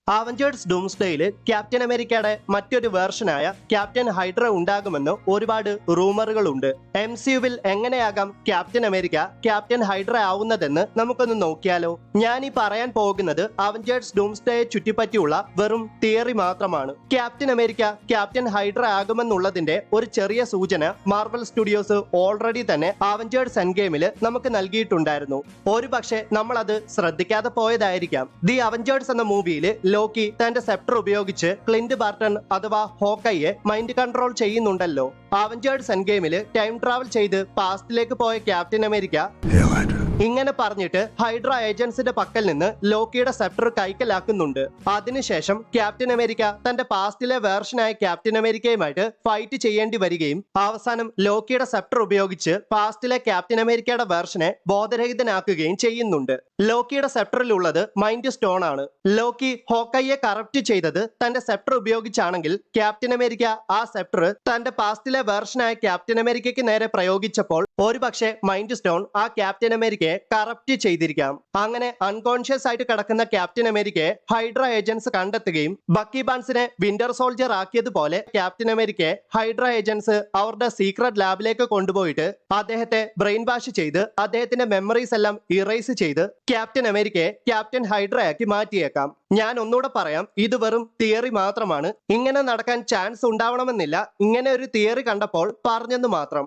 Avengers ഡൂംസ്ഡേയില് captain അമേരിക്കയുടെ മറ്റൊരു വേർഷനായ captain hydra ഉണ്ടാകുമെന്ന് ഒരുപാട് റൂമറുകളുണ്ട്. MCUവിൽ എങ്ങനെയാകാം ക്യാപ്റ്റൻ അമേരിക്ക ക്യാപ്റ്റൻ ഹൈഡ്ര ആവുന്നതെന്ന് നമുക്കൊന്ന് നോക്കിയാലോ. ഞാൻ ഈ പറയാൻ പോകുന്നത് അവഞ്ചേഴ്സ് ഡൂംസ്ഡേയെ ചുറ്റിപ്പറ്റിയുള്ള വെറും തിയറി മാത്രമാണ്. ക്യാപ്റ്റൻ അമേരിക്ക ക്യാപ്റ്റൻ ഹൈഡ്ര ആകുമെന്നുള്ളതിന്റെ ഒരു ചെറിയ സൂചന മാർവൽ സ്റ്റുഡിയോസ് ഓൾറെഡി തന്നെ അവഞ്ചേഴ്സ് എൻഡ് ഗെയിമില് നമുക്ക് നൽകിയിട്ടുണ്ടായിരുന്നു. ഒരു പക്ഷേ നമ്മൾ അത് ശ്രദ്ധിക്കാതെ പോയതായിരിക്കാം. ദി അവഞ്ചേഴ്സ് എന്ന മൂവിയില് ലോക്കി തന്റെ സെപ്റ്റർ ഉപയോഗിച്ച് ക്ലിന്റ് ബാർട്ടൺ അഥവാ ഹോക്കയെ മൈൻഡ് കൺട്രോൾ ചെയ്യുന്നുണ്ടല്ലോ. അവഞ്ചേഴ്സ് എൻഡ് ഗെയിമില് ടൈം ട്രാവൽ ചെയ്ത് പാസ്റ്റിലേക്ക് പോയ ക്യാപ്റ്റൻ അമേരിക്ക ഇങ്ങനെ പറഞ്ഞിട്ട് ഹൈഡ്ര ഏജൻസിന്റെ പക്കൽ നിന്ന് ലോക്കിയുടെ സെപ്റ്റർ കൈക്കലാക്കുന്നുണ്ട്. അതിനുശേഷം ക്യാപ്റ്റൻ അമേരിക്ക തന്റെ പാസ്റ്റിലെ വേർഷനായ ക്യാപ്റ്റൻ അമേരിക്കയുമായിട്ട് ഫൈറ്റ് ചെയ്യേണ്ടി വരികയും അവസാനം ലോക്കിയുടെ സെപ്റ്റർ ഉപയോഗിച്ച് പാസ്റ്റിലെ ക്യാപ്റ്റൻ അമേരിക്കയുടെ വേർഷനെ ബോധരഹിതനാക്കുകയും ചെയ്യുന്നുണ്ട്. ലോക്കിയുടെ സെപ്റ്ററിലുള്ളത് മൈൻഡ് സ്റ്റോൺ ആണ്. ലോക്കി ഹോക്കയെ കറപ്റ്റ് ചെയ്തത് തന്റെ സെപ്റ്റർ ഉപയോഗിച്ചാണെങ്കിൽ ക്യാപ്റ്റൻ അമേരിക്ക ആ സെപ്റ്റർ തന്റെ പാസ്റ്റിലെ വേർഷനായ ക്യാപ്റ്റൻ അമേരിക്കയ്ക്ക് നേരെ പ്രയോഗിച്ചപ്പോൾ ഒരുപക്ഷെ മൈൻഡ് സ്റ്റോൺ ആ ക്യാപ്റ്റൻ അമേരിക്കയെ കറപ്റ്റ് ചെയ്തിരിക്കാം. അങ്ങനെ അൺകോൺഷ്യസ് ആയിട്ട് കിടക്കുന്ന ക്യാപ്റ്റൻ അമേരിക്കയെ ഹൈഡ്ര ഏജൻസ് കണ്ടെത്തുകയും ബക്കി ബാൻസിനെ വിന്റർ സോൾജർ ആക്കിയതുപോലെ ക്യാപ്റ്റൻ അമേരിക്കയെ ഹൈഡ്ര ഏജൻസ് അവരുടെ സീക്രട്ട് ലാബിലേക്ക് കൊണ്ടുപോയിട്ട് അദ്ദേഹത്തെ ബ്രെയിൻ വാഷ് ചെയ്ത് അദ്ദേഹത്തിന്റെ മെമ്മറീസ് എല്ലാം ഇറേസ് ചെയ്ത് ക്യാപ്റ്റൻ അമേരിക്കയെ ക്യാപ്റ്റൻ ഹൈഡ്രയാക്കി മാറ്റിയേക്കാം. ഞാൻ ഒന്നുകൂടെ പറയാം, ഇത് വെറും തിയറി മാത്രമാണ്. ഇങ്ങനെ നടക്കാൻ ചാൻസ് ഉണ്ടാവണമെന്നില്ല. ഇങ്ങനെ ഒരു തിയറി കണ്ടപ്പോൾ പറഞ്ഞെന്ന് മാത്രം.